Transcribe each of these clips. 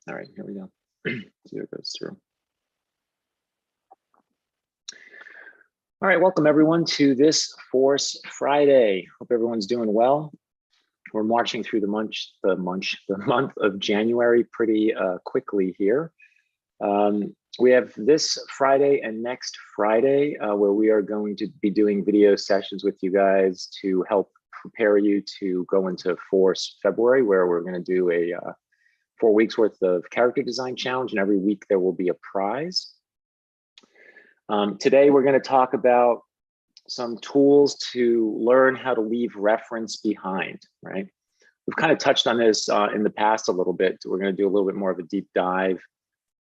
All right, here we go. See what goes through. All right, welcome everyone to this Force Friday. Hope everyone's doing well. We're marching through the month of January pretty quickly here. We have this Friday and next Friday where we are going to be doing video sessions with you guys to help prepare you to go into Force February, where we're going to do a 4 weeks worth of character design challenge, and every week there will be a prize. Today we're going to talk about some tools to learn how to leave reference behind, right? We've kind of touched on this in the past a little bit. We're going to do a little bit more of a deep dive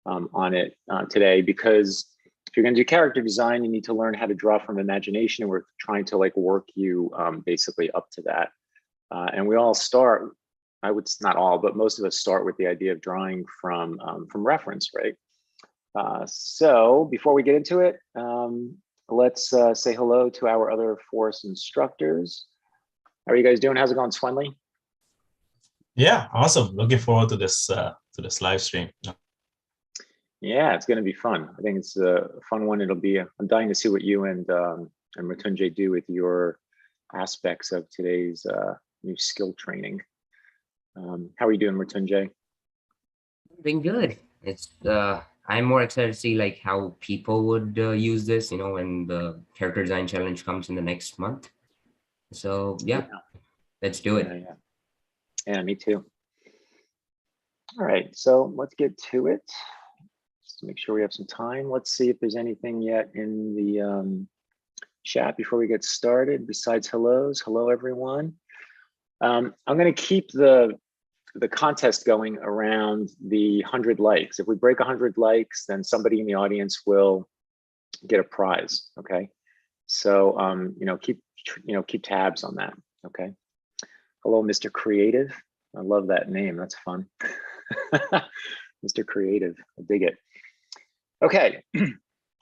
on it today, because if you're going to do character design, you need to learn how to draw from imagination, and we're trying to like work you basically up to that. And we all start, not all, but most of us start with the idea of drawing from reference, right? So before we get into it, let's say hello to our other Force instructors. How are you guys doing? How's it going, Swenley? Yeah, awesome. Looking forward to this live stream. Yeah, it's going to be fun. I think it's a fun one. It'll be. I'm dying to see what you and Mattesi do with your aspects of today's new skill training. How are you doing, Mattesi? Doing good. It's I'm more excited to see like how people would use this, you know, when the character design challenge comes in the next month. So yeah. Let's do it. Yeah, me too. All right, so let's get to it. Just to make sure we have some time. Let's see if there's anything yet in the chat before we get started besides hellos. Hello, everyone. I'm going to keep the contest going around the 100 likes. If we break 100 likes, then somebody in the audience will get a prize. Okay, so keep tabs on that. Okay. Hello, Mr. Creative. I love that name. That's fun. Mr. Creative. I dig it. Okay.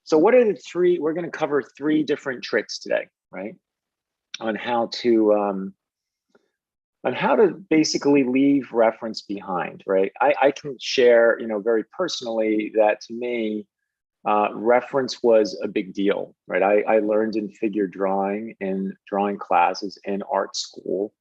So what are the three? We're going to cover 3 different tricks today, right? On how to basically leave reference behind, right? I can share, very personally that to me, reference was a big deal, right? I learned in figure drawing in drawing classes in art school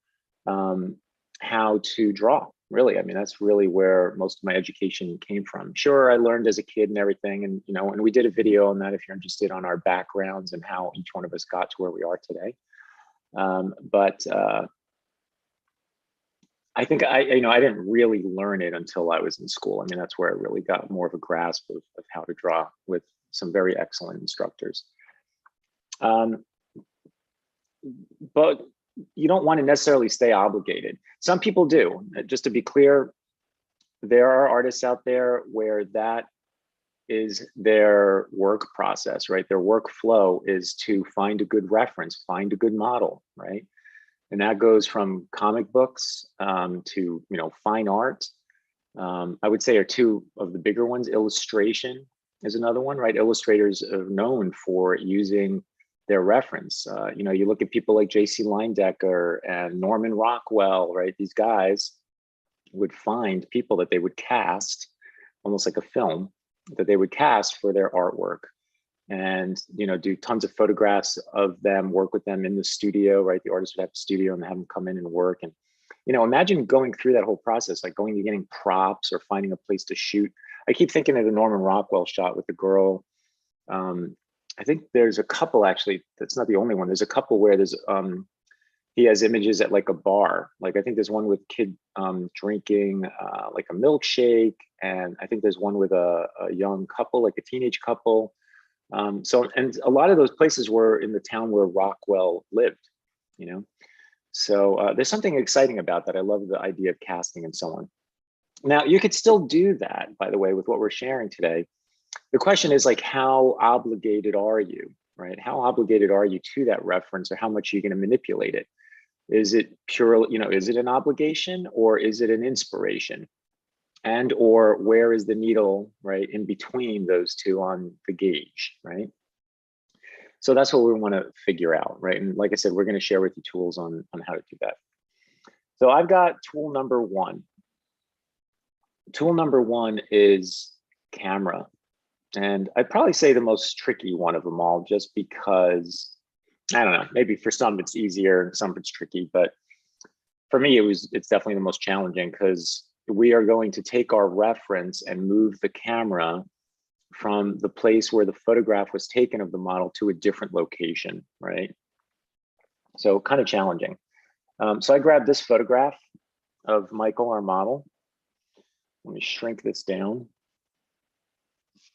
how to draw, really. I mean, that's really where most of my education came from. Sure, I learned as a kid and everything, and and we did a video on that if you're interested, on our backgrounds and how each one of us got to where we are today. But I think I didn't really learn it until I was in school. I mean, that's where I really got more of a grasp of how to draw with some very excellent instructors. But you don't want to necessarily stay obligated. Some people do. Just to be clear, there are artists out there where that is their work process, right? Their workflow is to find a good reference, find a good model, right? And that goes from comic books to fine art. I would say are 2 of the bigger ones. Illustration is another one, right? Illustrators are known for using their reference. You look at people like J.C. Leyendecker and Norman Rockwell, right? These guys would find people that they would cast, almost like a film, that they would cast for their artwork, and do tons of photographs of them, work with them in the studio, right? The artist would have a studio and have them come in and work. And imagine going through that whole process, like going to getting props or finding a place to shoot. I keep thinking of the Norman Rockwell shot with the girl. I think there's a couple, actually, that's not the only one. There's a couple where there's he has images at like a bar. Like I think there's one with kid drinking like a milkshake, and I think there's one with a young couple, like a teenage couple. And a lot of those places were in the town where Rockwell lived, So there's something exciting about that. I love the idea of casting and so on. Now, you could still do that, by the way, with what we're sharing today. The question is like, how obligated are you, right? How obligated are you to that reference, or how much are you going to manipulate it? Is it pure, is it an obligation, or is it an inspiration? And or where is the needle, right, in between those 2 on the gauge, right? So that's what we want to figure out, right? And like I said, we're going to share with you tools on how to do that. So I've got tool number 1. tool number one is camera. And I'd probably say the most tricky one of them all, just because, I don't know, maybe for some it's easier and some it's tricky, but for me, it's definitely the most challenging, because we are going to take our reference and move the camera from the place where the photograph was taken of the model to a different location, right? So kind of challenging. So I grabbed this photograph of Michael, our model. Let me shrink this down.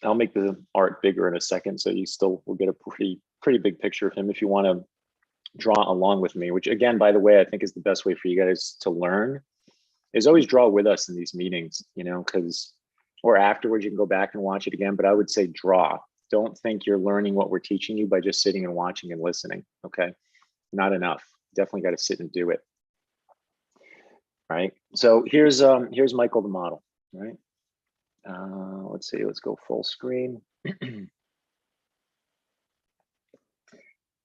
I'll make the art bigger in a second, so you still will get a pretty big picture of him if you want to draw along with me, which again, by the way, I think is the best way for you guys to learn, is always draw with us in these meetings, you know, because, or afterwards you can go back and watch it again, but I would say draw. Don't think you're learning what we're teaching you by just sitting and watching and listening, okay? Not enough. Definitely got to sit and do it. Right. So here's Michael the model, right? Let's see, let's go full screen.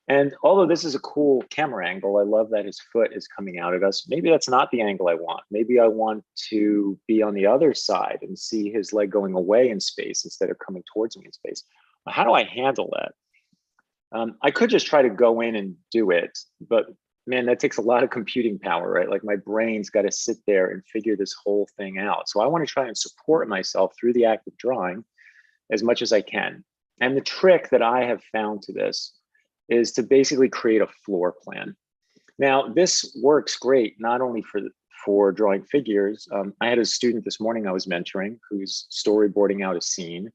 And although this is a cool camera angle, I love that his foot is coming out at us. Maybe that's not the angle I want. Maybe I want to be on the other side and see his leg going away in space instead of coming towards me in space. How do I handle that? I could just try to go in and do it, but man, that takes a lot of computing power, right? Like my brain's got to sit there and figure this whole thing out. So I want to try and support myself through the act of drawing as much as I can. And the trick that I have found to this is to basically create a floor plan. Now, this works great, not only for drawing figures. I had a student this morning I was mentoring who's storyboarding out a scene,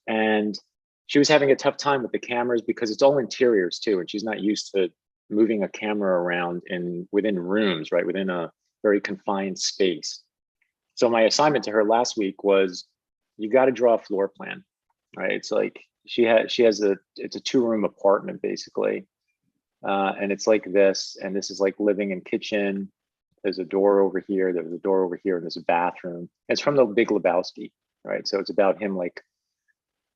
and she was having a tough time with the cameras because it's all interiors too, and she's not used to moving a camera around within rooms, right, within a very confined space. So my assignment to her last week was, you got to draw a floor plan, right? It's like it's a 2-room apartment basically, and it's like this, and this is like living and kitchen. There's a door over here. There's a door over here, and there's a bathroom. It's from The Big Lebowski, right? So it's about him like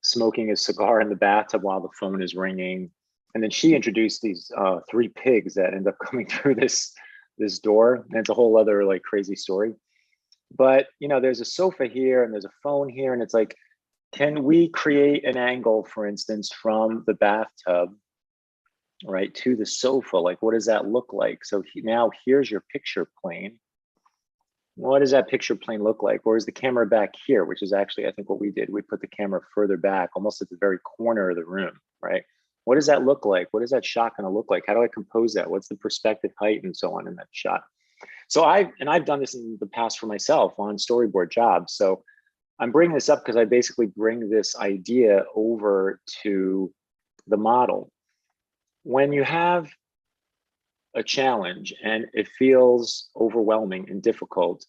smoking his cigar in the bathtub while the phone is ringing. And then she introduced these 3 pigs that end up coming through this door. And it's a whole other like crazy story. But you know, there's a sofa here and there's a phone here, and it's like, can we create an angle, for instance, from the bathtub, right, to the sofa? Like, what does that look like? So now here's your picture plane. What does that picture plane look like? Or is the camera back here, which is actually, I think what we did, we put the camera further back, almost at the very corner of the room, right? What does that look like? What is that shot going to look like? How do I compose that? What's the perspective, height, and so on in that shot? So I've done this in the past for myself on storyboard jobs. So I'm bringing this up because I basically bring this idea over to the model. When you have a challenge and it feels overwhelming and difficult,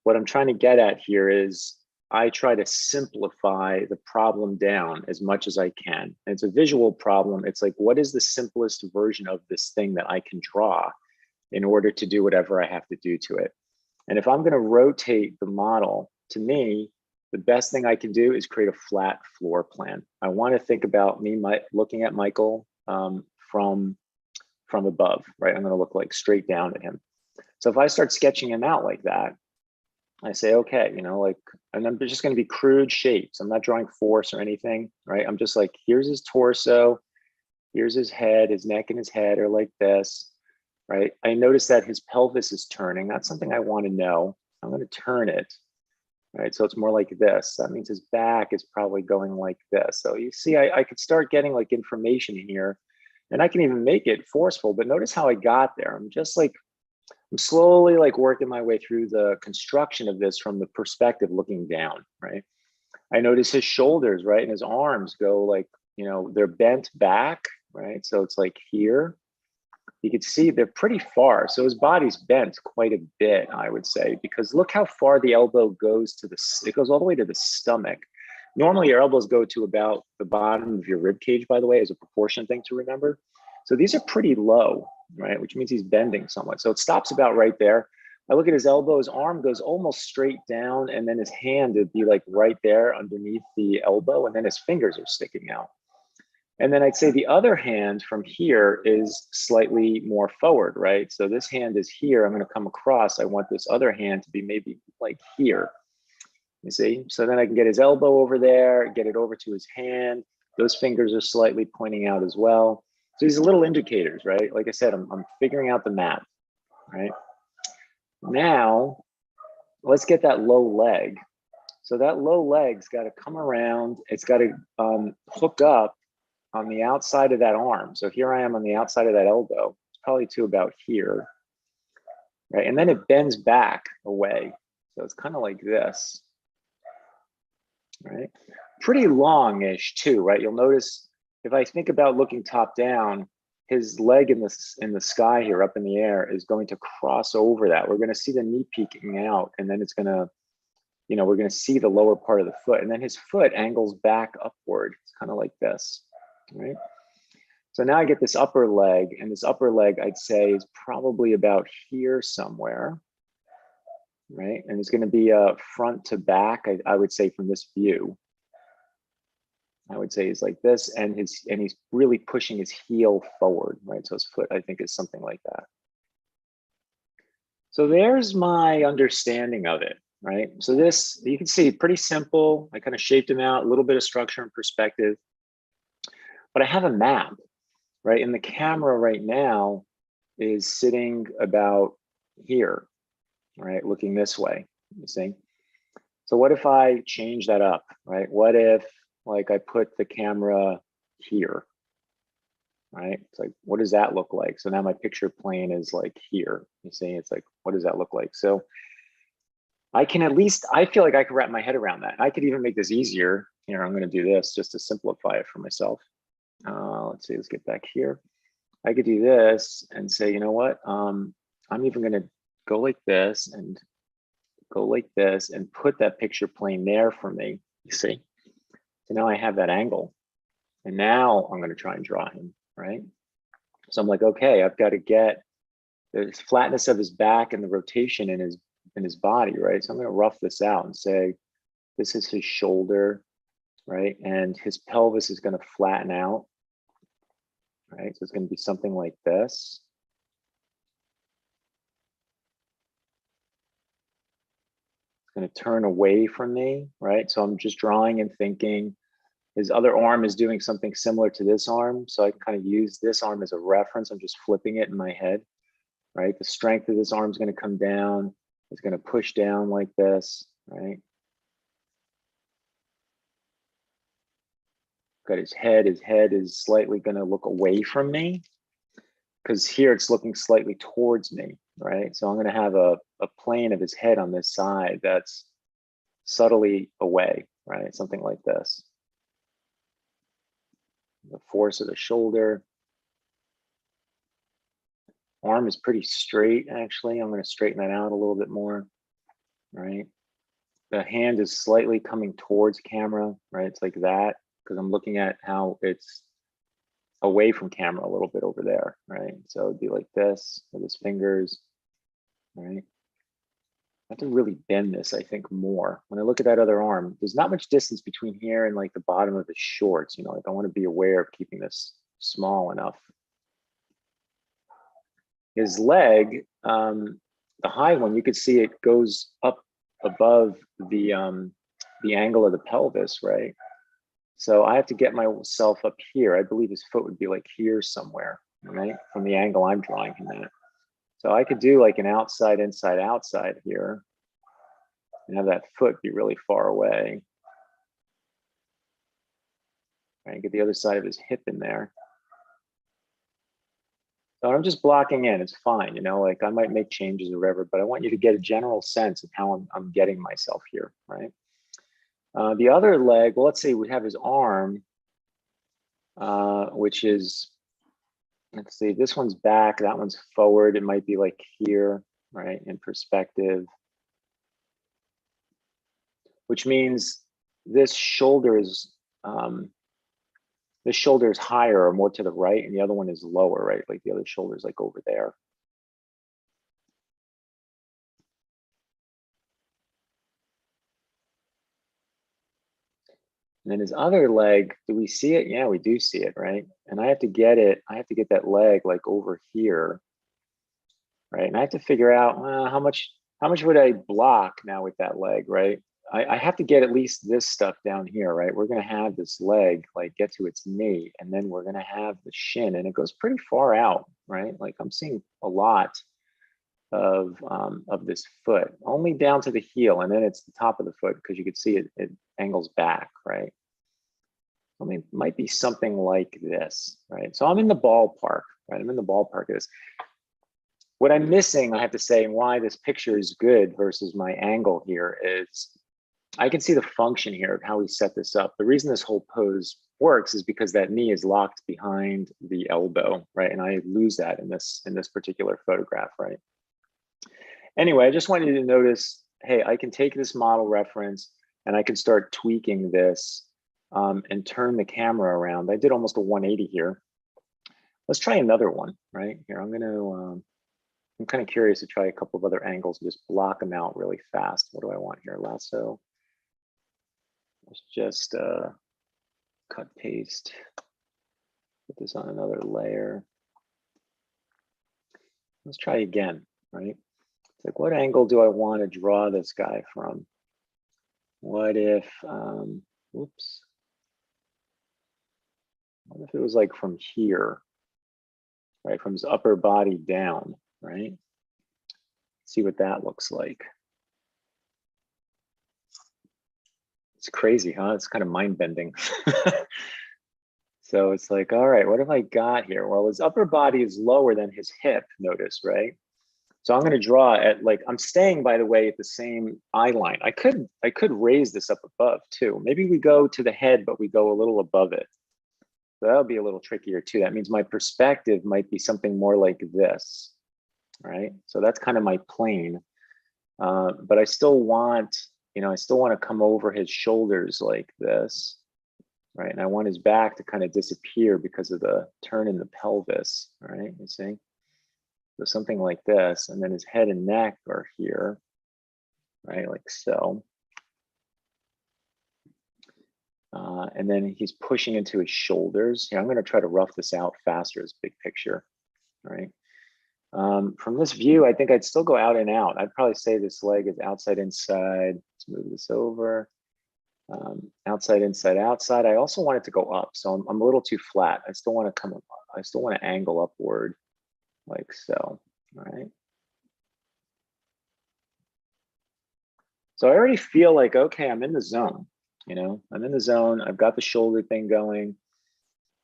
what I'm trying to get at here is I try to simplify the problem down as much as I can. And it's a visual problem. It's like, what is the simplest version of this thing that I can draw in order to do whatever I have to do to it? And if I'm going to rotate the model, to me, the best thing I can do is create a flat floor plan. I want to think about me looking at Michael from above, right? I'm going to look like straight down at him. So if I start sketching him out like that, I say, okay, you know, like, and I'm just going to be crude shapes. I'm not drawing force or anything, right? I'm just like, here's his torso, here's his head, his neck and his head are like this, right? I notice that his pelvis is turning. That's something I want to know. I'm going to turn it, right? So it's more like this. That means his back is probably going like this. So you see, I could start getting like information here, and I can even make it forceful, but notice how I got there. I'm slowly like working my way through the construction of this from the perspective looking down, right? I notice his shoulders, right? And his arms go like, you know, they're bent back, right? So it's like here, you can see they're pretty far. So his body's bent quite a bit, I would say, because look how far the elbow goes it goes all the way to the stomach. Normally your elbows go to about the bottom of your rib cage, by the way, as a proportion thing to remember. So these are pretty low, right? Which means he's bending somewhat. So it stops about right there. I look at his elbow, his arm goes almost straight down, and then his hand would be like right there underneath the elbow, and then his fingers are sticking out. And then I'd say the other hand from here is slightly more forward, right? So this hand is here, I'm gonna come across, I want this other hand to be maybe like here. You see? So then I can get his elbow over there, get it over to his hand. Those fingers are slightly pointing out as well. So these are little indicators, right? Like I said, I'm figuring out the map, right? Now, let's get that low leg. So that low leg's got to come around. It's got to hook up on the outside of that arm. So here I am on the outside of that elbow, it's probably to about here, right? And then it bends back away. So it's kind of like this, right? Pretty longish too, right? You'll notice if I think about looking top down, his leg in the sky here up in the air is going to cross over that. We're going to see the knee peeking out, and then it's going to, you know, we're going to see the lower part of the foot, and then his foot angles back upward. It's kind of like this, right? So now I get this upper leg, and this upper leg I'd say is probably about here somewhere, right? And it's going to be a front to back, I would say, from this view. I would say he's like this, and he's really pushing his heel forward, right? So his foot, I think, is something like that. So there's my understanding of it, right? So this, you can see, pretty simple. I kind of shaped him out, a little bit of structure and perspective, but I have a map, right? And the camera right now is sitting about here, right? Looking this way, you see? So what if I change that up, right? What if, like, I put the camera here, right? It's like, what does that look like? So now my picture plane is like here, you see? It's like, what does that look like? So I can at least, I feel like I could wrap my head around that. I could even make this easier. Here, I'm gonna do this just to simplify it for myself. Let's see, let's get back here. I could do this and say, you know what? I'm even gonna go like this and go like this and put that picture plane there for me, you see? So now I have that angle, and now I'm gonna try and draw him, right? So I'm like, okay, I've got to get the flatness of his back and the rotation in his body, right? So I'm gonna rough this out and say, this is his shoulder, right? And his pelvis is gonna flatten out, right? So it's gonna be something like this. It's gonna turn away from me, right? So I'm just drawing and thinking. His other arm is doing something similar to this arm. So I can kind of use this arm as a reference. I'm just flipping it in my head, right? The strength of this arm is going to come down. It's going to push down like this, right? Got his head. His head is slightly going to look away from me because here it's looking slightly towards me, right? So I'm going to have a plane of his head on this side that's subtly away, right? Something like this. The force of the shoulder. Arm is pretty straight, actually. I'm going to straighten that out a little bit more, right? The hand is slightly coming towards camera, right? It's like that, because I'm looking at how it's away from camera a little bit over there, right? So it'd be like this with his fingers, right? I have to really bend this, I think, more. When I look at that other arm, there's not much distance between here and like the bottom of his shorts, you know, like I want to be aware of keeping this small enough. His leg, the high one, you could see it goes up above the angle of the pelvis, right? So I have to get myself up here. I believe his foot would be like here somewhere, right? From the angle I'm drawing him at. So I could do like an outside, inside, outside here and have that foot be really far away. Right, get the other side of his hip in there. So I'm just blocking in, it's fine, you know, like I might make changes or whatever, but I want you to get a general sense of how I'm getting myself here, right? The other leg, well, let's say we have his arm, which is, let's see, this one's back, that one's forward. It might be like here, right, in perspective, which means this shoulder is higher or more to the right, and the other one is lower, right? Like the other shoulder is like over there. And then his other leg, do we see it? Yeah, we do see it, right? And I have to get it, I have to get that leg like over here, right? And I have to figure out how much would I block now with that leg, right? I have to get at least this stuff down here, right? We're gonna have this leg like get to its knee, and then we're gonna have the shin, and it goes pretty far out, right? Like I'm seeing a lot of this foot, only down to the heel, and then it's the top of the foot because you can see it angles back, right? I mean, it might be something like this, right? So I'm in the ballpark, right? I'm in the ballpark of this. What I'm missing, I have to say, and why this picture is good versus my angle here is I can see the function here of how we set this up. The reason this whole pose works is because that knee is locked behind the elbow, right? And I lose that in this particular photograph, right? Anyway, I just want you to notice, hey, I can take this model reference and I can start tweaking this and turn the camera around. I did almost a 180 here. Let's try another one, right? Here, I'm kind of curious to try a couple of other angles and just block them out really fast. What do I want here? Lasso. Let's just cut, paste, put this on another layer. Let's try again, right? Like, what angle do I want to draw this guy from? What if, oops. What if it was like from here, right? From his upper body down, right? See what that looks like. It's crazy, huh? It's kind of mind bending. So it's like, all right, what have I got here? Well, his upper body is lower than his hip, notice, right? So I'm going to draw at, like, I'm staying, by the way, at the same eye line. I could raise this up above too. Maybe we go to the head, but we go a little above it. So that'll be a little trickier too. That means my perspective might be something more like this, right? So that's kind of my plane. But I still want, I still want to come over his shoulders like this, right? And I want his back to kind of disappear because of the turn in the pelvis, right? You see? So something like this, and then his head and neck are here, right? Like so. And then he's pushing into his shoulders. Here, I'm going to try to rough this out faster as big picture, right? From this view, I think I'd still go out and out. I'd probably say this leg is outside, inside. Let's move this over. Outside, inside, outside. I also want it to go up, so I'm a little too flat. I still want to come up. I still want to angle upward, like so. All right. So I already feel like, okay, I'm in the zone. I'm in the zone. I've got the shoulder thing going.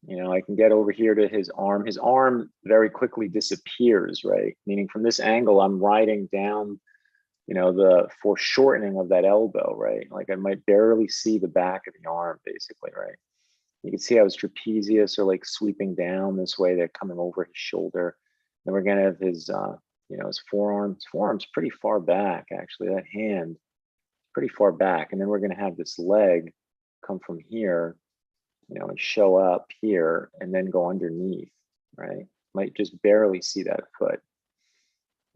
I can get over here to his arm. His arm very quickly disappears, right? Meaning from this angle, I'm riding down, the foreshortening of that elbow, right? Like I might barely see the back of the arm, basically, right? You can see how his trapezius are like sweeping down this way. They're coming over his shoulder. Then we're gonna have his, his forearm. His forearm's pretty far back, actually. That hand, pretty far back. And then we're gonna have this leg come from here, and show up here and then go underneath, right? Might just barely see that foot,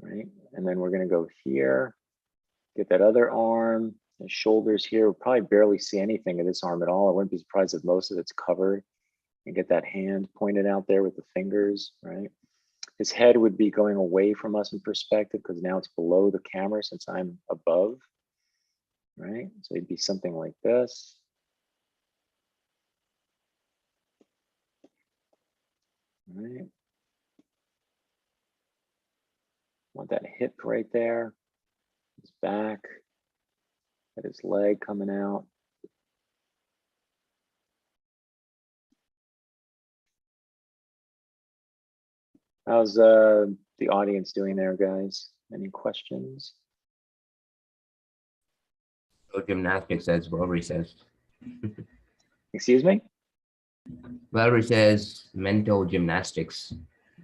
right? And then we're gonna go here, get that other arm, the shoulders here. We'll probably barely see anything of this arm at all. I wouldn't be surprised if most of it's covered, and get that hand pointed out there with the fingers, right? His head would be going away from us in perspective because now it's below the camera since I'm above, right? So it'd be something like this. All right. Want that hip right there, his back, got his leg coming out. How's the audience doing there, guys? Any questions? So gymnastics, as Valerie says. Excuse me? Valerie says mental gymnastics.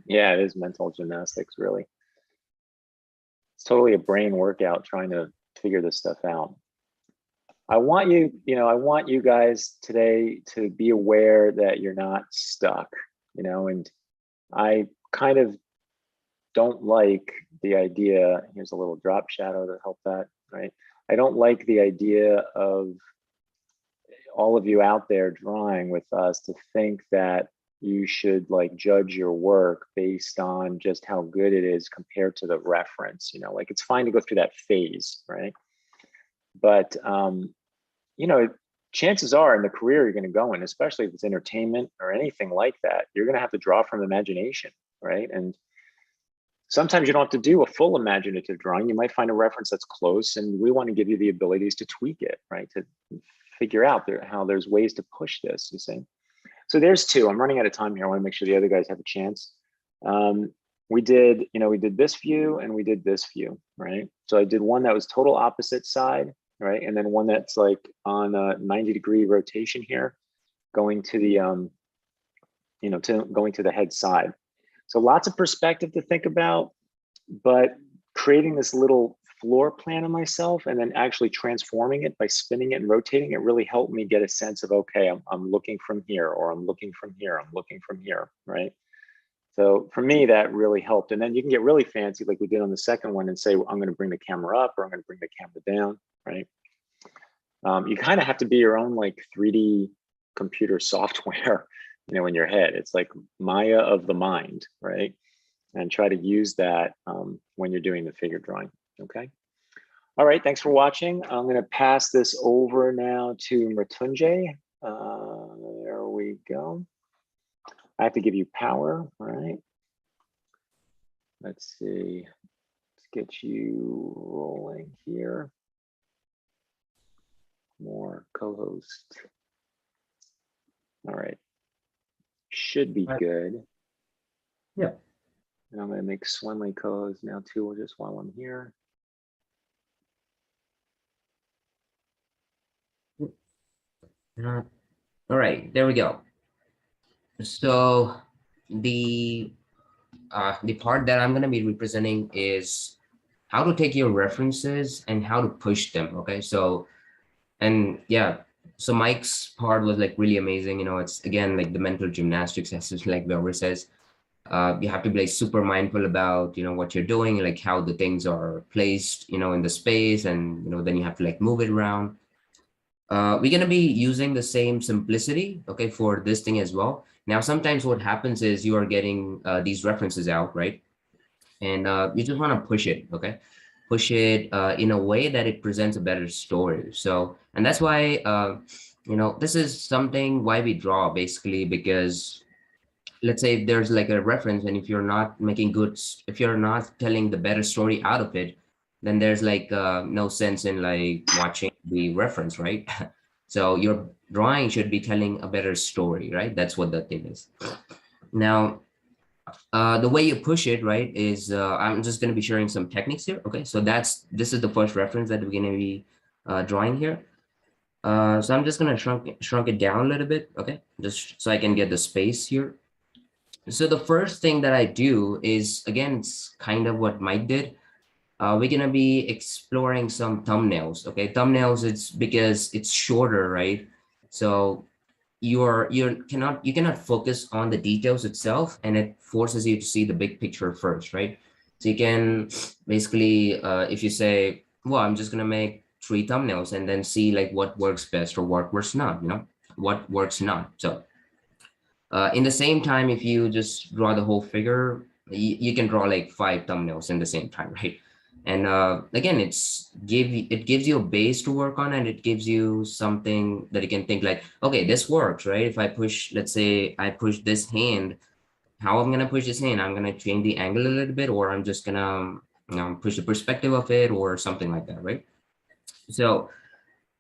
Yeah, it is mental gymnastics, really. It's totally a brain workout trying to figure this stuff out. I want you guys today to be aware that you're not stuck, and I kind of don't like the idea, here's a little drop shadow to help that, right? I don't like the idea of all of you out there drawing with us to think that you should like judge your work based on just how good it is compared to the reference, like it's fine to go through that phase, right? But you know, chances are in the career you're going to go in, especially if it's entertainment or anything like that, you're going to have to draw from imagination, right? And sometimes you don't have to do a full imaginative drawing. You might find a reference that's close, and we want to give you the abilities to tweak it, right? To figure out how there's ways to push this, you see. So there's two. I'm running out of time here. I want to make sure the other guys have a chance. We did this view and we did this view, right? So I did one that was total opposite side, right? And then one that's like on a 90-degree rotation here, going to the, going to the head side. So lots of perspective to think about, but creating this little floor plan of myself and then actually transforming it by spinning it and rotating it really helped me get a sense of, okay, I'm looking from here, or I'm looking from here, I'm looking from here, right? So for me, that really helped. And then you can get really fancy like we did on the second one and say, well, I'm going to bring the camera up or I'm going to bring the camera down, right? You kind of have to be your own like 3D computer software, in your head. It's like Maya of the mind, right? And try to use that when you're doing the figure drawing, okay? All right, thanks for watching. I'm going to pass this over now to Mritunjay. There we go. I have to give you power, all right? Let's see. Let's get you rolling here. More co-host. All right. Should be good. Yeah. And I'm going to make Swenley co-host now too, just while I'm here. All right, there we go. So the part that I'm going to be representing is how to take your references and how to push them. Okay, so so Mike's part was like really amazing. It's again like the mental gymnastics, as like Weber says. You have to be like super mindful about what you're doing, like how the things are placed in the space, and then you have to like move it around. We're going to be using the same simplicity, okay, for this thing as well. Now, sometimes what happens is you are getting these references out, right? And you just want to push it, okay? Push it in a way that it presents a better story. So, and that's why, this is something why we draw basically, because let's say there's like a reference, and if you're not making if you're not telling the better story out of it, then there's like no sense in like watching the reference, right? So your drawing should be telling a better story, right? That's what the thing is. Now, the way you push it, right, is I'm just going to be sharing some techniques here. Okay, so this is the first reference that we're going to be drawing here. So I'm just going to shrunk it down a little bit, okay, just so I can get the space here. So the first thing that I do is, again, it's kind of what Mike did. We're gonna be exploring some thumbnails. Okay, thumbnails. It's because it's shorter, right? So you cannot focus on the details itself, and it forces you to see the big picture first, right? So you can basically, if you say, well, I'm just gonna make 3 thumbnails and then see like what works best or what works not, what works not. So in the same time, if you just draw the whole figure, you can draw like 5 thumbnails in the same time, right? And again, it gives you a base to work on, and it gives you something that you can think like, okay, this works, right? If I push, let's say I push this hand, how I'm gonna push this hand? I'm gonna change the angle a little bit, or I'm just gonna push the perspective of it, or something like that, right? So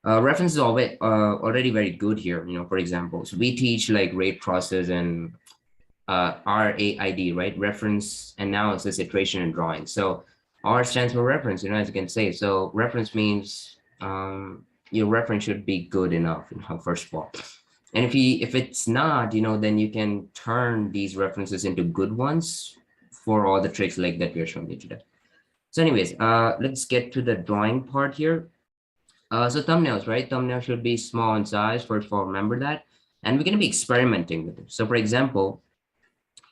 reference is already very good here. For example, so we teach like rate process and RAID, right? Reference, analysis, iteration, and drawing. So R stands for reference, as you can say. So reference means your reference should be good enough, first of all. And if it's not, then you can turn these references into good ones for all the tricks like that we're showing you today. So anyways, let's get to the drawing part here. So thumbnails, right? Thumbnails should be small in size. First of all, remember that. And we're going to be experimenting with it. So for example,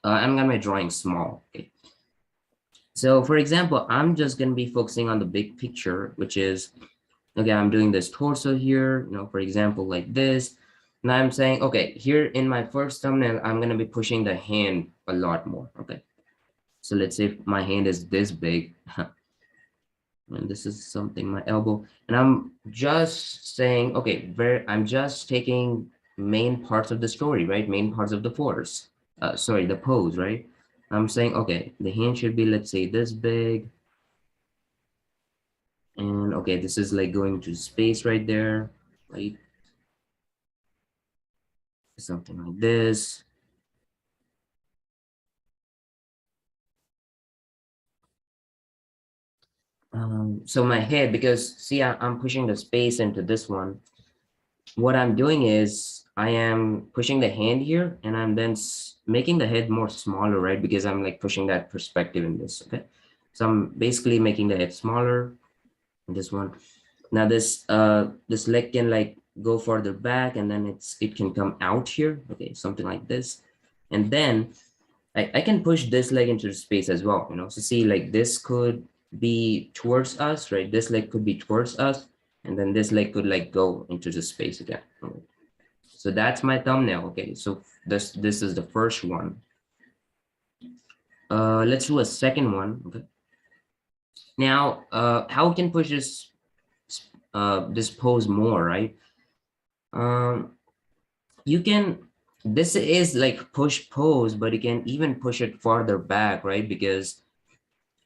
I'm going to be drawing small. Okay. So for example, I'm just going to be focusing on the big picture, which is, okay, I'm doing this torso here, for example, like this. And I'm saying, okay, here in my first thumbnail, I'm going to be pushing the hand a lot more. Okay. So let's say my hand is this big. And this is something, my elbow. And I'm just saying, okay, I'm just taking main parts of the story, right? Main parts of the force. Sorry, the pose, right? I'm saying, okay, the hand should be, let's say, this big. And okay, this is like going to space right there, right? Something like this. So my head, because see, I'm pushing the space into this one. What I'm doing is I am pushing the hand here and I'm then making the head more smaller, right? Because I'm like pushing that perspective in this, okay? So I'm basically making the head smaller, this one. Now this leg can like go further back and then it can come out here, okay? Something like this. And then I can push this leg into space as well, you know? So see, like this could be towards us, right? This leg could be towards us, and then this leg could like go into the space again. Okay? So that's my thumbnail. Okay, so this is the first one. Let's do a second one. Okay. Now, how we can push this pose more, right? You can. This is like push pose, but you can even push it farther back, right? Because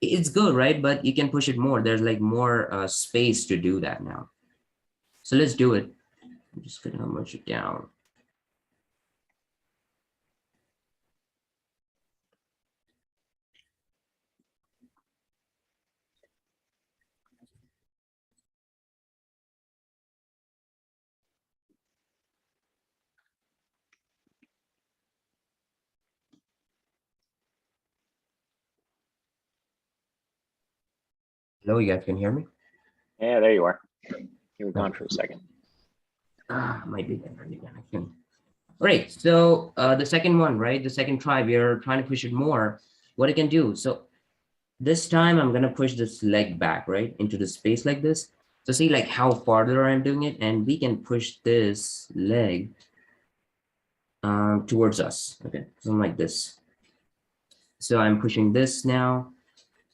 it's good, right? But you can push it more. There's like more space to do that now. So let's do it. I'm just gonna merge it down. Hello, you guys can hear me? Yeah, there you are. You were gone Okay. for a second. Might be better connection. All right, so the second one, right? The second try, we are trying to push it more. What I can do, so this time I'm gonna push this leg back, right? Into the space like this. So see like how farther I'm doing it, and we can push this leg towards us, okay? Something like this. So I'm pushing this now.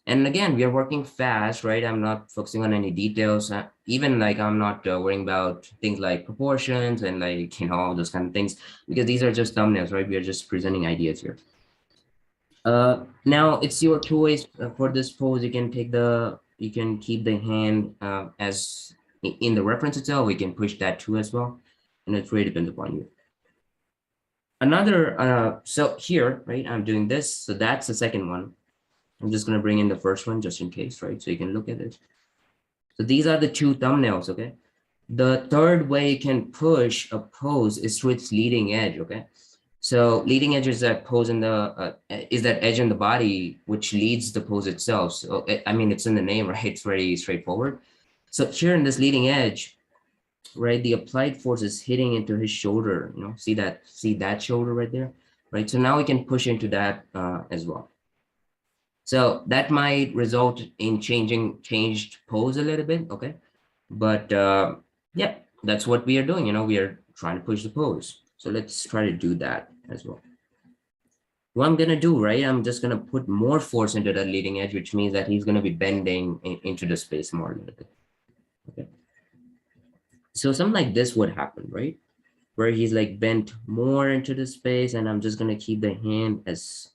And again, we are working fast, right? I'm not focusing on any details. Even like I'm not worrying about things like proportions and like, you know, all those kind of things, because these are just thumbnails, right? We are just presenting ideas here. Now it's your choice for this pose. You can keep the hand as in the reference itself. We can push that too as well. And it really depends upon you. So here, right, I'm doing this. So that's the second one. I'm just going to bring in the first one just in case, right? So you can look at it. So these are the two thumbnails, okay? The third way you can push a pose is through its leading edge, okay? So leading edge is that pose in is that edge in the body which leads the pose itself. So I mean, it's in the name, right? It's very straightforward. So here in this leading edge, right, the applied force is hitting into his shoulder. You know, see that shoulder right there, right? So now we can push into that as well. So that might result in changed pose a little bit, okay? But yeah, that's what we are doing. You know, we are trying to push the pose. So let's try to do that as well. What I'm gonna do, right? I'm just gonna put more force into that leading edge, which means that he's gonna be bending into the space more a little bit. Okay. So something like this would happen, right? Where he's like bent more into the space, and I'm just gonna keep the hand as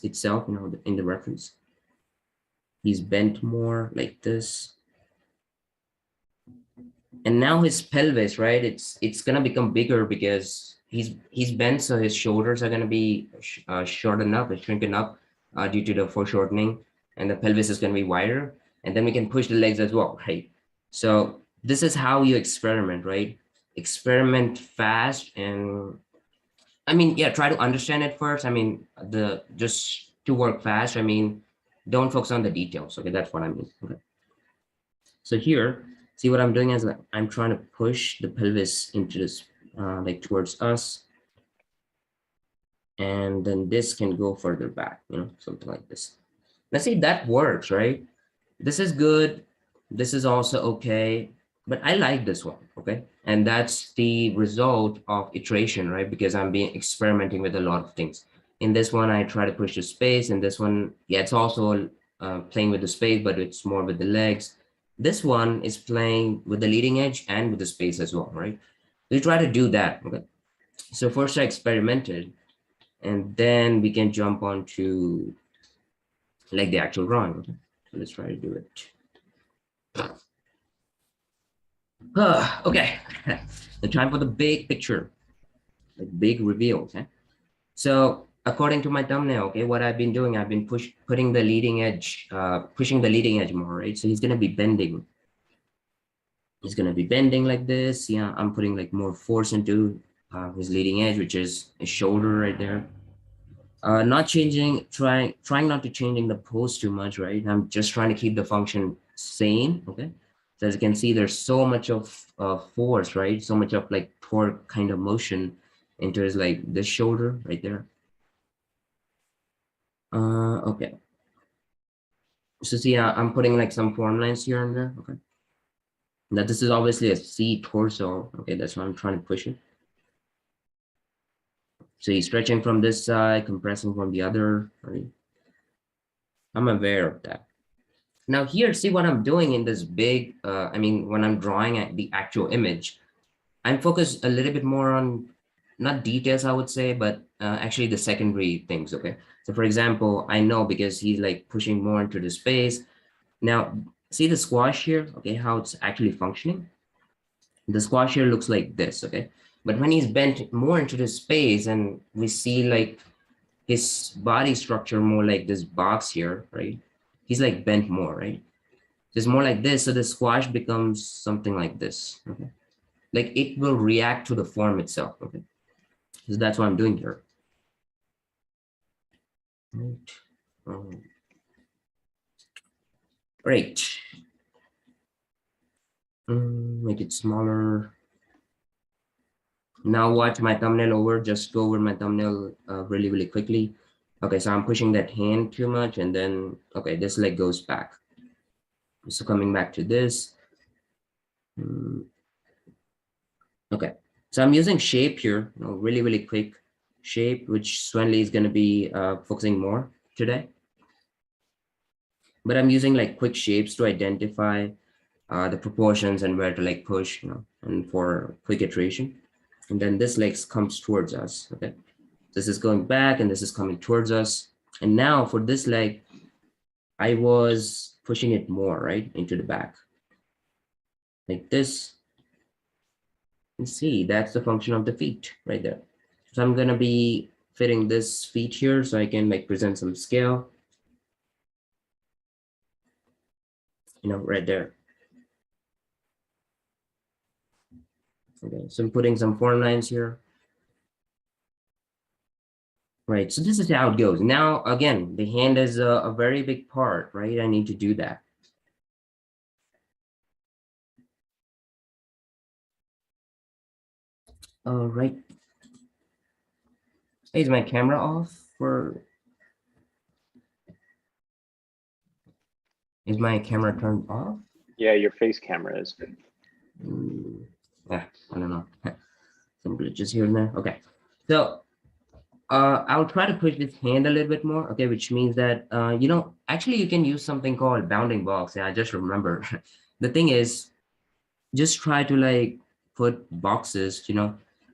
itself, you know, in the reference. He's bent more like this. And now his pelvis, right? It's gonna become bigger because he's bent, so his shoulders are gonna be shortened up, shrinking up due to the foreshortening, and the pelvis is gonna be wider. And then we can push the legs as well, right? So this is how you experiment, right? Experiment fast, and I mean, yeah, try to understand it first. I mean, the just to work fast. I mean, don't focus on the details. Okay, that's what I mean. Okay. So here, see what I'm doing is like I'm trying to push the pelvis into this, like towards us. And then this can go further back, you know, something like this. Let's see, that works, right? This is good. This is also okay. But I like this one, okay? And that's the result of iteration, right? Because I'm experimenting with a lot of things. In this one, I try to push the space. In this one, yeah, it's also playing with the space, but it's more with the legs. This one is playing with the leading edge and with the space as well, right? We try to do that. Okay. So first I experimented, and then we can jump on to like the actual drawing. Okay. So let's try to do it. Okay. The time for the big picture, the big reveal. Okay. So according to my thumbnail, okay, what I've been doing, I've been pushing the leading edge more, right? So he's gonna be bending. He's gonna be bending like this. Yeah, I'm putting like more force into his leading edge, which is his shoulder right there. Not changing, trying not to changing the pose too much, right? I'm just trying to keep the function same, okay? So as you can see, there's so much of force, right? So much of like torque kind of motion into his like this shoulder right there. Okay. So see, I'm putting like some form lines here and there, okay? Now this is obviously a C torso, okay? That's why I'm trying to push it. So he's stretching from this side, compressing from the other, right? I'm aware of that. Now here, see what I'm doing in this big, when I'm drawing at the actual image, I'm focused a little bit more on, not details, I would say, but actually the secondary things, okay? So for example, I know because he's like pushing more into the space. Now, see the squash here, okay, how it's actually functioning? The squash here looks like this, okay? But when he's bent more into the space and we see like his body structure more like this box here, right? He's like bent more, right? It's more like this, so the squash becomes something like this, okay? Like it will react to the form itself, okay? So that's what I'm doing here. Right. Make it smaller. Now watch my thumbnail over, just go over my thumbnail really, really quickly. Okay, so I'm pushing that hand too much, and then, okay, this leg goes back. So coming back to this. Okay, so I'm using shape here, really, really quick shape, which Swenley is going to be focusing more today. But I'm using like quick shapes to identify the proportions and where to like push, and for quick iteration. And then this leg comes towards us, okay? This is going back and this is coming towards us. And now for this leg, I was pushing it more, right, into the back. Like this. And see, that's the function of the feet right there. So I'm gonna be fitting this feet here so I can like present some scale, right there. Okay, so I'm putting some form lines here. Right, so this is how it goes. Now, again, the hand is a very big part, right? I need to do that. All right. Is my camera off or is my camera turned off? Yeah, your face camera is. Yeah, I don't know. Some glitches here and there. Okay, so I'll try to push this hand a little bit more. Okay, which means that actually you can use something called bounding box. Yeah, I just remember. The thing is, just try to like put boxes,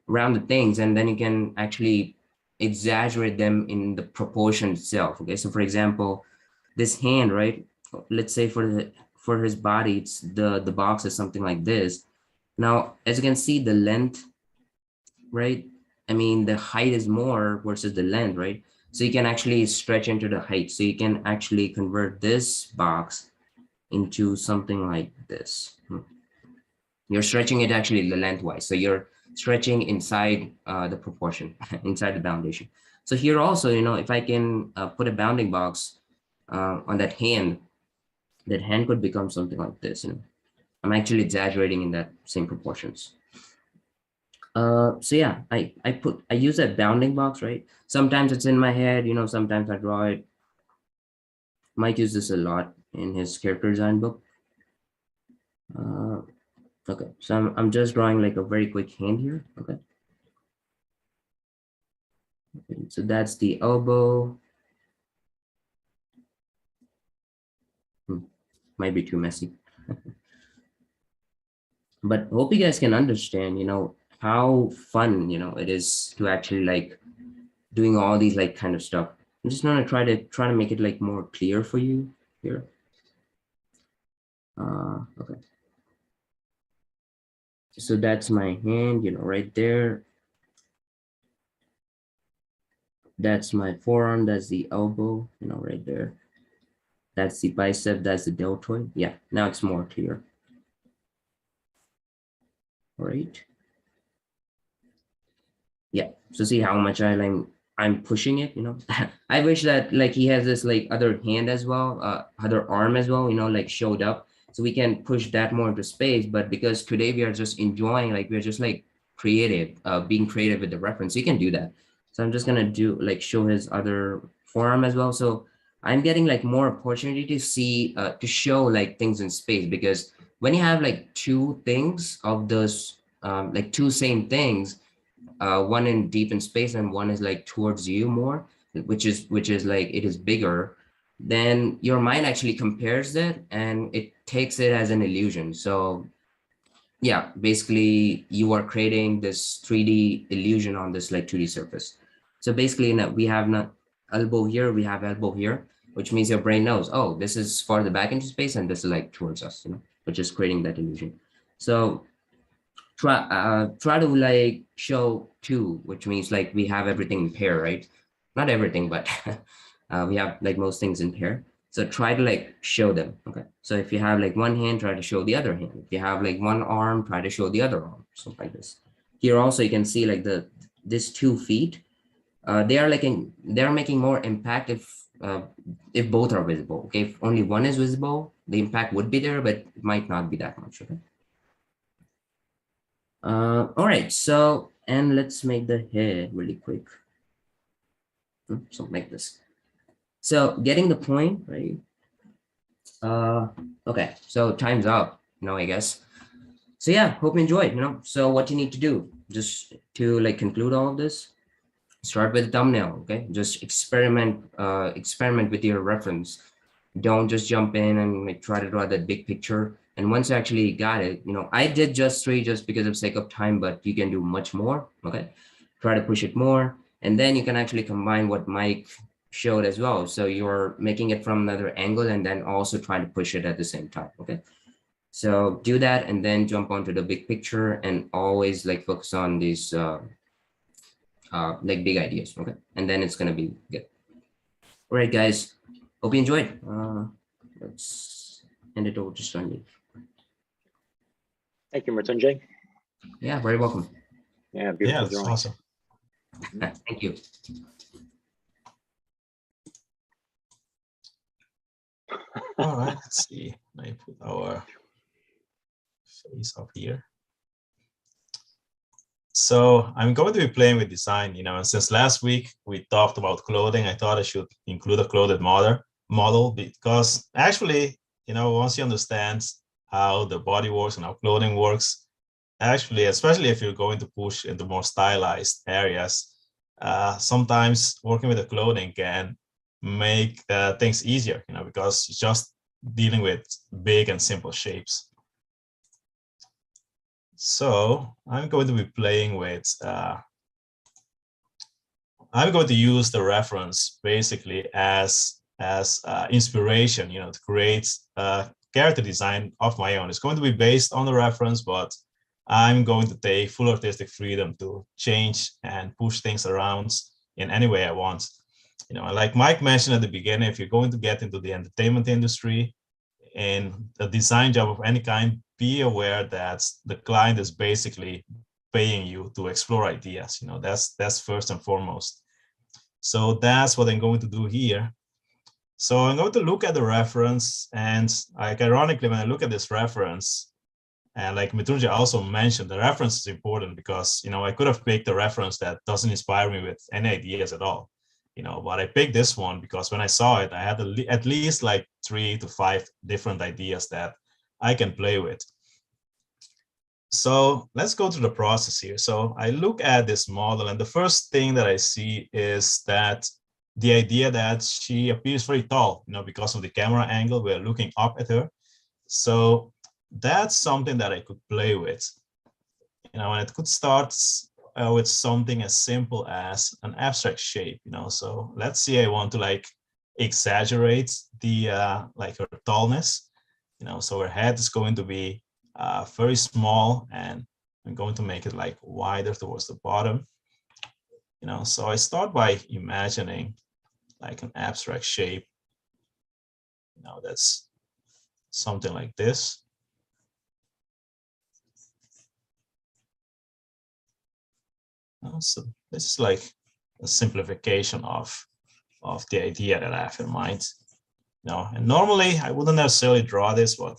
around the things, and then you can actually exaggerate them in the proportion itself. Okay, so for example, this hand, right? Let's say for his body, it's the box is something like this. Now, as you can see, the length, right? I mean, the height is more versus the length, right? So you can actually stretch into the height. So you can actually convert this box into something like this. You're stretching it actually the lengthwise. So you're stretching inside the proportion, inside the boundation. So here also, if I can put a bounding box on that hand could become something like this. I'm actually exaggerating in that same proportions. So yeah, I use that bounding box, right? Sometimes it's in my head, sometimes I draw it. Mike used this a lot in his character design book. Okay, so I'm just drawing like a very quick hand here. Okay, so that's the elbow. might be too messy. But hope you guys can understand, how fun, it is to actually like doing all these like kind of stuff. I'm just gonna try to make it like more clear for you here. Okay. So that's my hand, right there. That's my forearm, that's the elbow, right there. That's the bicep, that's the deltoid. Yeah, now it's more clear. All right. Yeah, so see how much I'm pushing it, I wish that like he has this like other hand as well, other arm as well, like showed up, so we can push that more into space. But because today we are just enjoying, like we're just like creative, being creative with the reference, you can do that. So I'm just gonna do like show his other forearm as well. So I'm getting like more opportunity to see, to show like things in space, because when you have like two things of those, like two same things, one in deep in space and one is like towards you more, which is like it is bigger, then your mind actually compares it and it takes it as an illusion. So yeah, basically you are creating this 3D illusion on this like 2D surface. So basically we have not elbow here, we have elbow here, which means your brain knows, oh, this is farther back into space and this is like towards us, which is creating that illusion. So try to like show two, which means like we have everything in pair, right? Not everything, but we have like most things in pair. So try to like show them. Okay. So if you have like one hand, try to show the other hand. If you have like one arm, try to show the other arm, something like this. Here also you can see like this 2 feet. They are making more impact if both are visible. Okay. If only one is visible, the impact would be there, but it might not be that much. Okay. All right, so, and let's make the hair really quick. Something like this. So getting the point, right? Okay, so time's up now, I guess. So yeah, hope you enjoyed, So what you need to do, just to like conclude all of this, start with the thumbnail, okay? Just experiment with your reference. Don't just jump in and like try to draw that big picture. And once you actually got it, I did just 3 just because of sake of time, but you can do much more. Okay. Try to push it more. And then you can actually combine what Mike showed as well. So you're making it from another angle and then also trying to push it at the same time. Okay. So do that and then jump onto the big picture and always like focus on these like big ideas. Okay. And then it's going to be good. All right, guys. Hope you enjoyed. Let's hand it over to Sanjay. Thank you, Mrityunjay. Yeah, very welcome. Yeah, beautiful Yeah, that's drawing. awesome. Thank you. All right, let's see. Let me put our face up here. So I'm going to be playing with design, and since last week we talked about clothing, I thought I should include a clothed model because actually, once you understand how the body works and how clothing works, actually, especially if you're going to push into more stylized areas, sometimes working with the clothing can make things easier, because it's just dealing with big and simple shapes. So I'm going to be playing with, I'm going to use the reference basically as inspiration, to create a character design of my own. It's going to be based on the reference, but I'm going to take full artistic freedom to change and push things around in any way I want. Like Mike mentioned at the beginning, if you're going to get into the entertainment industry and a design job of any kind, be aware that the client is basically paying you to explore ideas. That's first and foremost. So that's what I'm going to do here. So I'm going to look at the reference, and like ironically, when I look at this reference, and like Mrityunjay also mentioned, the reference is important because, I could have picked a reference that doesn't inspire me with any ideas at all, but I picked this one because when I saw it, I had at least like 3 to 5 different ideas that I can play with. So let's go through the process here. So I look at this model, and the first thing that I see is that the idea that she appears very tall, because of the camera angle, we're looking up at her. So that's something that I could play with, and it could start with something as simple as an abstract shape, So let's say I want to like exaggerate the like her tallness, So her head is going to be very small, and I'm going to make it like wider towards the bottom, So I start by imagining like an abstract shape, that's something like this. So this is like a simplification of the idea that I have in mind. And normally I wouldn't necessarily draw this, but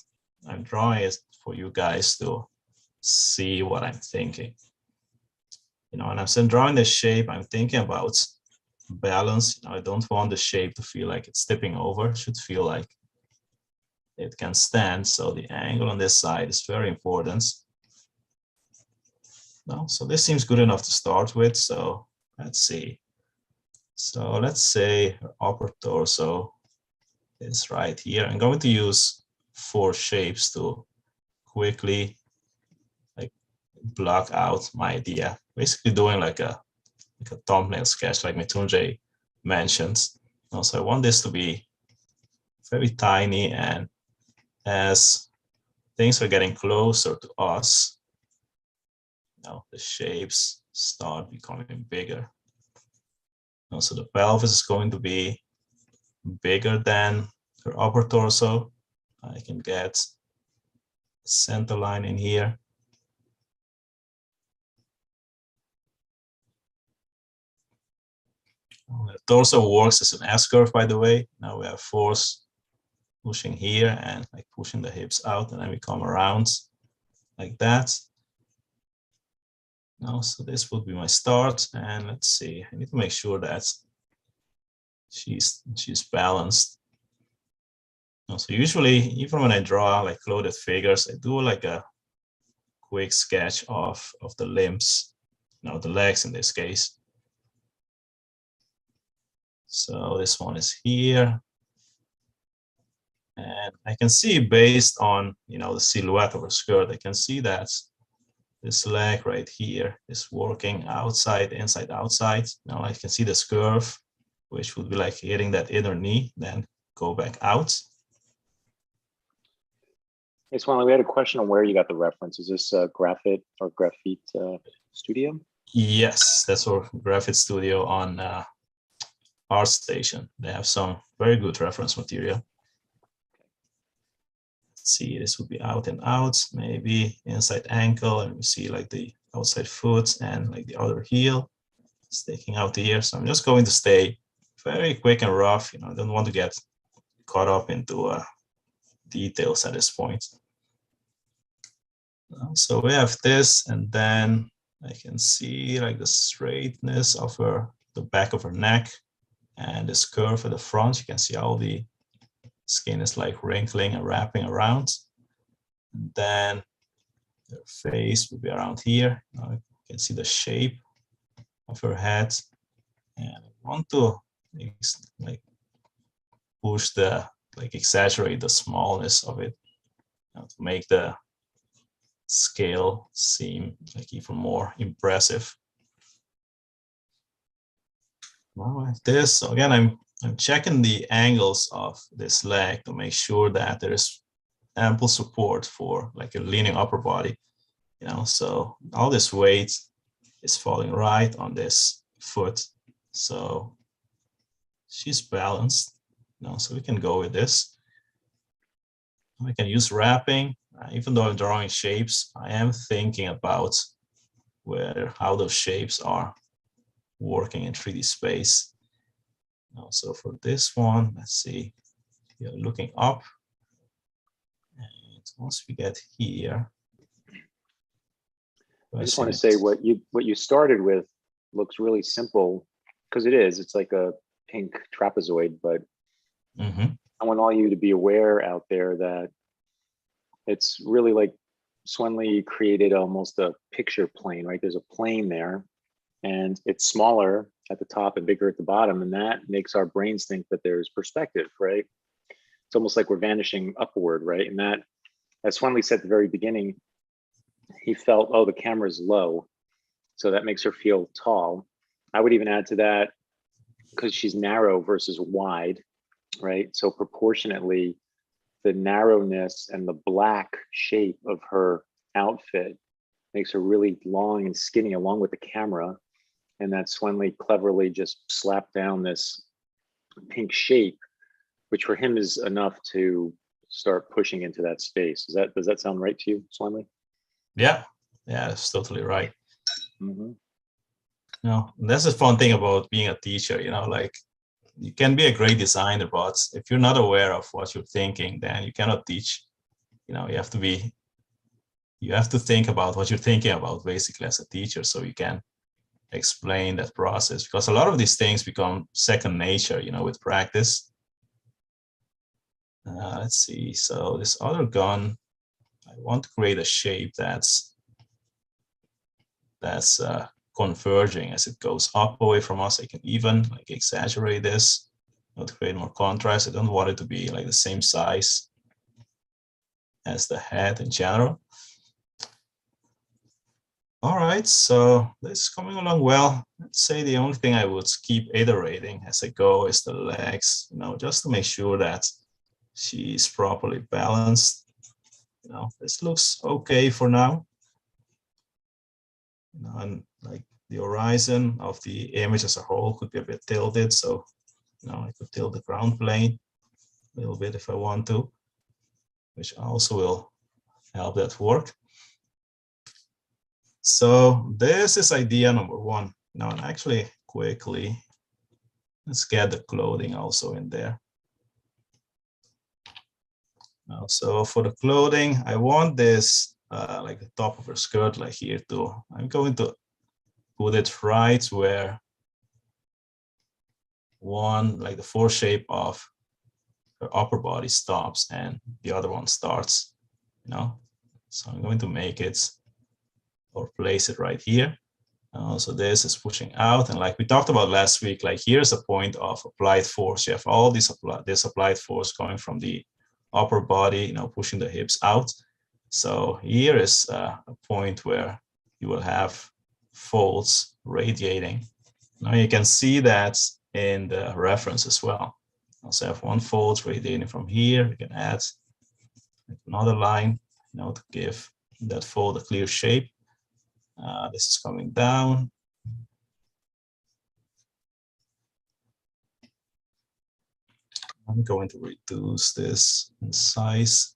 I'm drawing it for you guys to see what I'm thinking. And as I'm drawing the shape, I'm thinking about balance. I don't want the shape to feel like it's tipping over. It should feel like it can stand. So the angle on this side is very important. So this seems good enough to start with. So let's see. So let's say her upper torso is right here. I'm going to use 4 shapes to quickly like block out my idea. Basically doing like a thumbnail sketch like Mattesi mentioned. So I want this to be very tiny, and as things are getting closer to us, the shapes start becoming bigger. So the pelvis is going to be bigger than her upper torso. I can get a center line in here. The torso works as an S-curve, by the way. Now we have force pushing here and like pushing the hips out, and then we come around like that. So this would be my start, and let's see. I need to make sure that she's balanced. So usually, even when I draw like loaded figures, I do like a quick sketch of the limbs, the legs in this case. So this one is here. And I can see based on, the silhouette of her skirt, I can see that this leg right here is working outside, inside, outside. Now I can see this curve, which would be like hitting that inner knee, then go back out. Hey, Swan, we had a question on where you got the reference. Is this Graphite or Graphite Studio? Yes, that's our Graphite Studio on ArtStation. They have some very good reference material. Let's see, this would be out and out, maybe inside ankle, and we see like the outside foot and like the other heel sticking out here. So I'm just going to stay very quick and rough. I don't want to get caught up into details at this point. So we have this, and then I can see like the straightness of the back of her neck, and this curve at the front. You can see all the skin is like wrinkling and wrapping around. And then her face will be around here. Now you can see the shape of her head, and I want to like push exaggerate the smallness of it, to make the scale seem like even more impressive. Now like this. So again, I'm checking the angles of this leg to make sure that there is ample support for like a leaning upper body. So all this weight is falling right on this foot. So she's balanced. So we can go with this. We can use wrapping. Even though I'm drawing shapes, I am thinking about how those shapes are working in 3D space. So for this one, let's see, we are looking up, and once we get here, I just want to say what you started with looks really simple, because it is. It's like a pink trapezoid, but I want all you to be aware out there that it's really like Swenley created almost a picture plane, right? There's a plane there, and it's smaller at the top and bigger at the bottom, and that makes our brains think that there's perspective, right? It's almost like we're vanishing upward, right? And that as Swanley said at the very beginning, he felt, oh, the camera's low, so that makes her feel tall. I would even add to that, because she's narrow versus wide, right? So proportionately, the narrowness and the black shape of her outfit makes her really long and skinny along with the camera. And that Swanley cleverly just slapped down this pink shape, which for him is enough to start pushing into that space. Does that sound right to you, Swanley? Yeah, that's totally right. Mm-hmm. That's the fun thing about being a teacher, like you can be a great designer, but if you're not aware of what you're thinking, then you cannot teach. You have to think about what you're thinking about basically as a teacher, so you can explain that process, because a lot of these things become second nature, with practice. Let's see. So this other gun, I want to create a shape that's converging as it goes up away from us. I can even like exaggerate this, to create more contrast. I don't want it to be like the same size as the head in general. All right, so this is coming along well. Let's say the only thing I would keep iterating as I go is the legs, just to make sure that she's properly balanced. This looks okay for now. And like the horizon of the image as a whole could be a bit tilted, so I could tilt the ground plane a little bit if I want to, which also will help that work. So this is idea number one. Now, and actually quickly, let's get the clothing also in there. Now, so for the clothing, I want this like the top of her skirt, like here too. I'm going to put it right where one, like the fore shape of her upper body stops and the other one starts, So I'm going to make it or place it right here. So this is pushing out, and like we talked about last week, like here's a point of applied force. You have all this applied force coming from the upper body, pushing the hips out. So here is a point where you will have folds radiating. Now you can see that in the reference as well. Also have one fold radiating from here. You can add another line, to give that fold a clear shape. This is coming down. I'm going to reduce this in size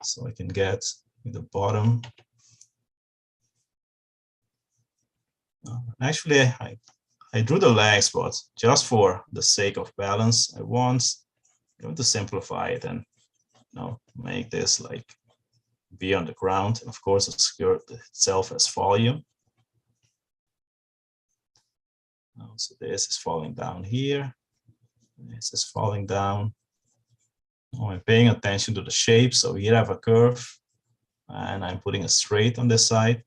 so I can get the bottom. Actually, I drew the legs, but just for the sake of balance, I'm going to simplify it and make this like be on the ground. And of course, the skirt itself has volume. So this is falling down here. This is falling down. I'm paying attention to the shape. So here I have a curve, and I'm putting a straight on this side.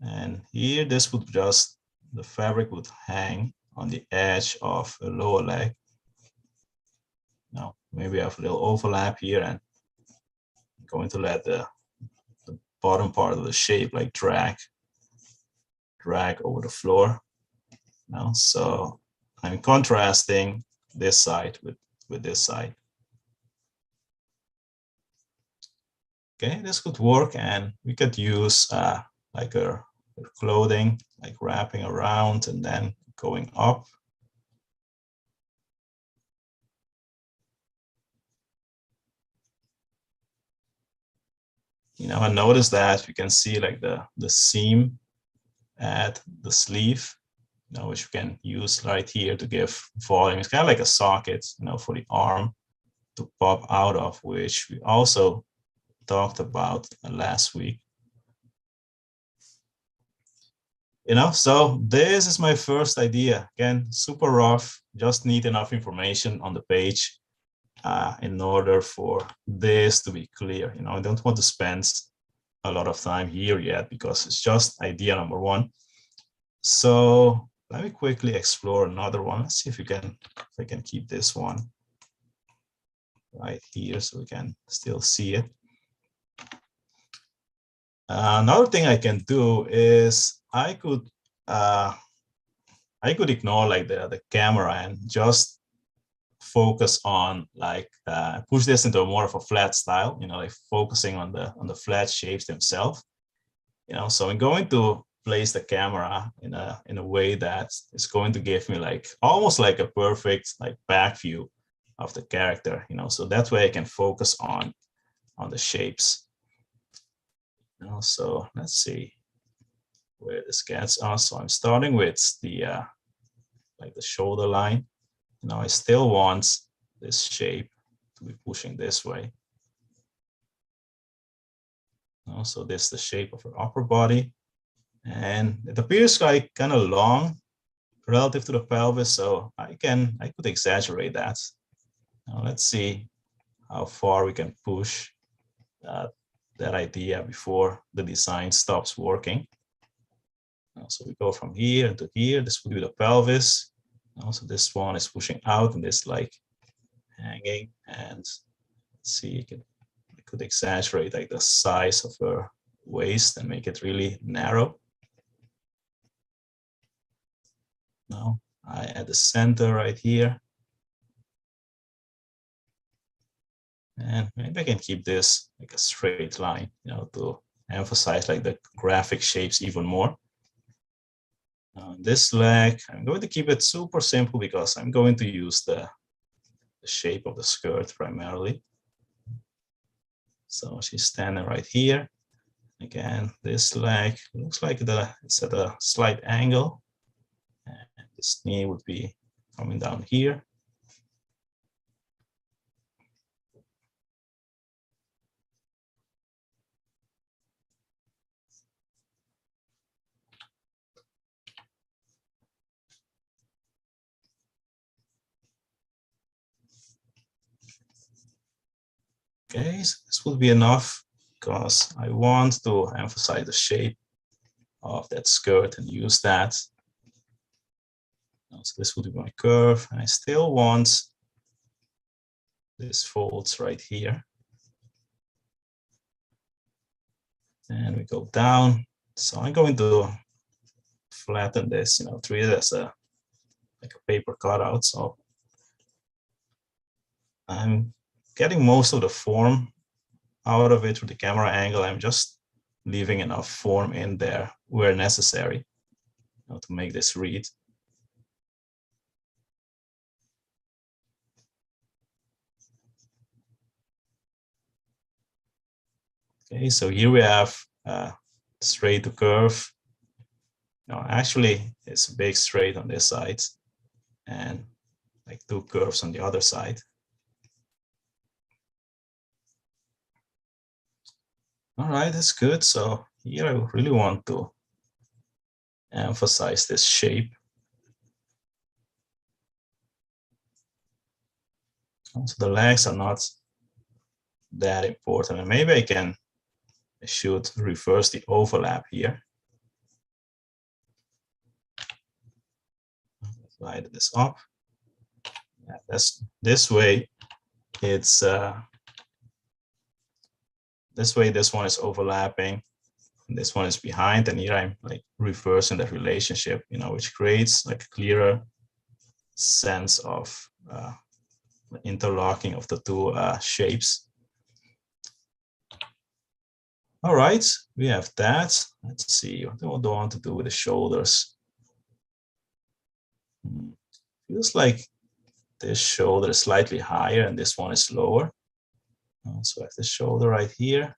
And here, the fabric would hang on the edge of the lower leg. Now, maybe I have a little overlap here, and I'm going to let the bottom part of the shape like drag over the floor. So I'm contrasting this side with this side. Okay, this could work, and we could use like her clothing, like wrapping around and then going up. And notice that you can see like the seam at the sleeve, which you can use right here to give volume. It's kind of like a socket, for the arm to pop out of, which we also talked about last week. So this is my first idea. Again, super rough, just need enough information on the page in order for this to be clear. I don't want to spend a lot of time here yet because it's just idea number one. So let me quickly explore another one. Let's see if I can keep this one right here so we can still see it. Another thing I can do is I could ignore like the camera and just focus on like push this into more of a flat style, like focusing on the flat shapes themselves. So I'm going to place the camera in a way that is going to give me like almost like a perfect like back view of the character, so that way I can focus on the shapes. So let's see where this gets us. So I'm starting with the like the shoulder line. I still want this shape to be pushing this way. So this is the shape of her upper body, and it appears like kind of long relative to the pelvis, so I could exaggerate that. Now let's see how far we can push that idea before the design stops working. So we go from here to here. This would be the pelvis. Also, this one is pushing out and this like hanging. And let's see, I could exaggerate like the size of her waist and make it really narrow. Now I add the center right here. And maybe I can keep this like a straight line, to emphasize like the graphic shapes even more. This leg, I'm going to keep it super simple because I'm going to use the shape of the skirt primarily. So she's standing right here. Again, this leg looks like it's at a slight angle. And this knee would be coming down here. Okay, so this will be enough because I want to emphasize the shape of that skirt and use that. So this would be my curve, and I still want this folds right here. And we go down. So I'm going to flatten this, treat it as like a paper cutout. So I'm getting most of the form out of it with the camera angle. I'm just leaving enough form in there where necessary, to make this read. Okay, so here we have straight to curve. Actually, it's a big straight on this side and like two curves on the other side. All right, that's good. So here I really want to emphasize this shape. So the legs are not that important, and maybe I should reverse the overlap here. Slide this up. Yeah, that's this way. It's this way. This one is overlapping, and this one is behind, and here I'm like reversing the relationship, which creates like a clearer sense of interlocking of the two shapes. All right, we have that. Let's see, what do I want to do with the shoulders? Feels like this shoulder is slightly higher and this one is lower. So I have the shoulder right here.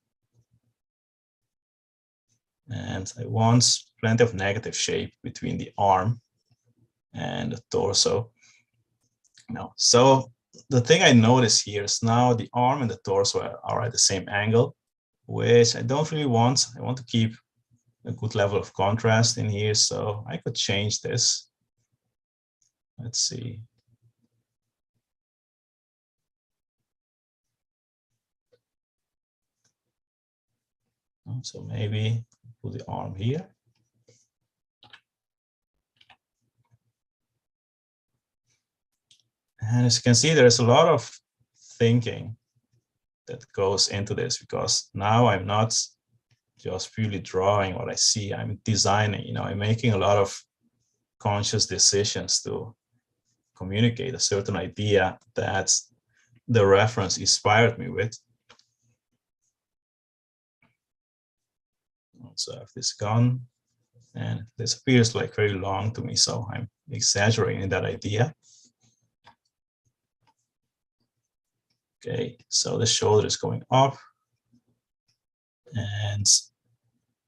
And I want plenty of negative shape between the arm and the torso. So the thing I notice here is now the arm and the torso are at the same angle, which I don't really want. I want to keep a good level of contrast in here, so I could change this. Let's see. So maybe put the arm here. And as you can see, there's a lot of thinking that goes into this because now I'm not just purely drawing what I see. I'm designing, I'm making a lot of conscious decisions to communicate a certain idea that the reference inspired me with. So I have this gun, and this appears like very long to me, so I'm exaggerating that idea. Okay, so the shoulder is going up, and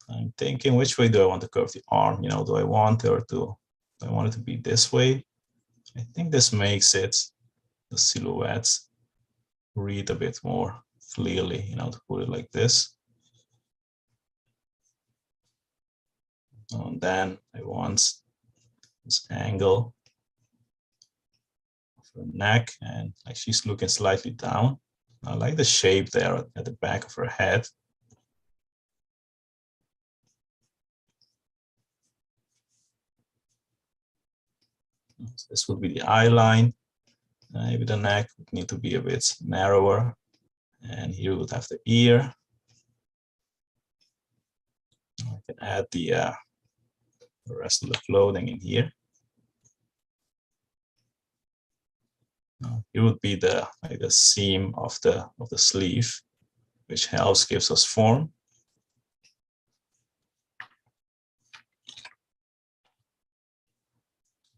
I'm thinking, which way do I want to curve the arm? Do I want it to be this way? I think this makes the silhouette read a bit more clearly, to put it like this. And then I want this angle of her neck, and like she's looking slightly down. I like the shape there at the back of her head. So this would be the eye line. Maybe the neck would need to be a bit narrower. And here we would have the ear. I can add the rest of the clothing in here. It would be the seam of the sleeve, which gives us form.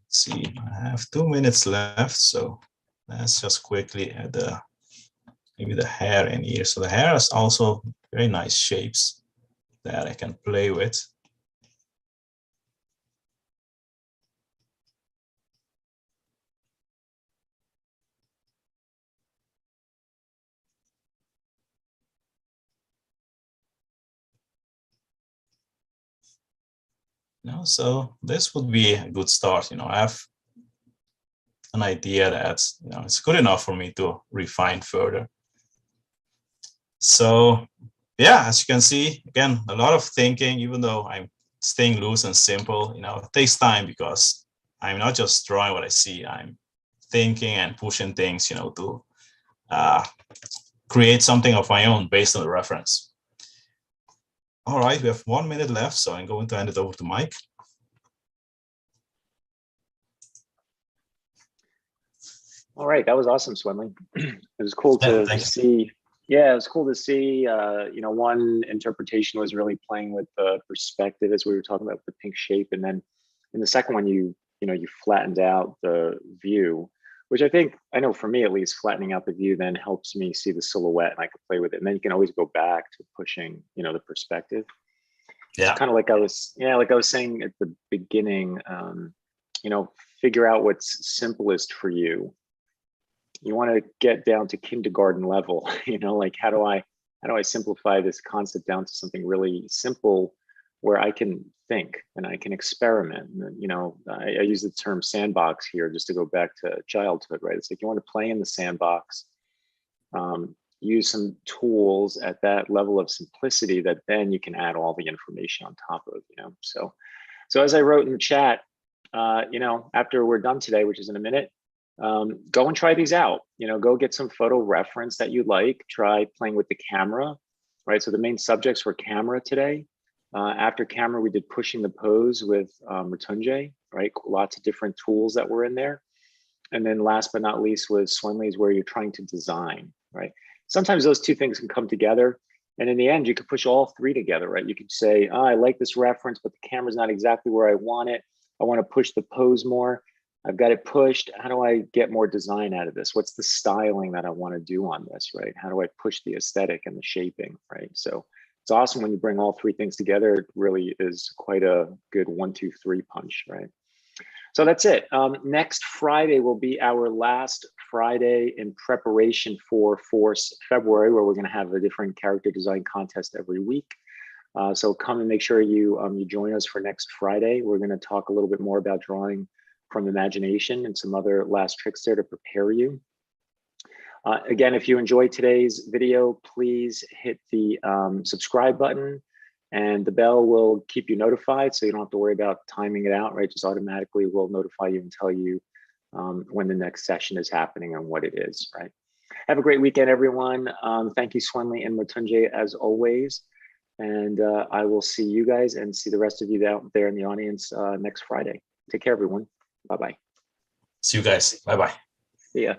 Let's see, I have 2 minutes left, so let's just quickly add maybe the hair in here. So the hair is also very nice shapes that I can play with. So this would be a good start. I have an idea that it's good enough for me to refine further. So yeah, as you can see, again, a lot of thinking, even though I'm staying loose and simple, it takes time because I'm not just drawing what I see, I'm thinking and pushing things, to create something of my own based on the reference. All right, we have 1 minute left, so I'm going to hand it over to Mike. All right, that was awesome, Swinley. It was cool to see. Yeah, it was cool to see. One interpretation was really playing with the perspective, as we were talking about the pink shape, and then in the second one, you flattened out the view, which I know for me at least, flattening out the view then helps me see the silhouette, and I can play with it. And then you can always go back to pushing, the perspective. Yeah, kind of like I was saying at the beginning. Figure out what's simplest for you. You want to get down to kindergarten level, like how do I simplify this concept down to something really simple where I can think and I can experiment. I use the term sandbox here just to go back to childhood, right? It's like you want to play in the sandbox, use some tools at that level of simplicity that then you can add all the information on top of, So as I wrote in the chat, after we're done today, which is in a minute, go and try these out. Go get some photo reference that you like. Try playing with the camera, right? So the main subjects were camera today. After camera, we did pushing the pose with Mattesi, right? Lots of different tools that were in there. And then last but not least was Swinley's, where you're trying to design, right? Sometimes those two things can come together. And in the end, you could push all three together, right? You could say, oh, I like this reference, but the camera's not exactly where I want it. I want to push the pose more. I've got it pushed. How do I get more design out of this? What's the styling that I want to do on this, right? How do I push the aesthetic and the shaping, right? So it's awesome when you bring all three things together. It really is quite a good 1, 2, 3 punch, right? So that's it. Next Friday will be our last Friday in preparation for Force February, where we're going to have a different character design contest every week. So come and make sure you join us for next Friday. We're going to talk a little bit more about drawing from imagination and some other last tricks there to prepare you. Again, if you enjoyed today's video, please hit the subscribe button, and the bell will keep you notified, so you don't have to worry about timing it out, right? Just automatically will notify you and tell you when the next session is happening and what it is, right? Have a great weekend, everyone. Thank you, Swinley and Mattesi, as always. And I will see you guys and see the rest of you out there in the audience next Friday. Take care, everyone. Bye-bye. See you guys. Bye-bye. See ya.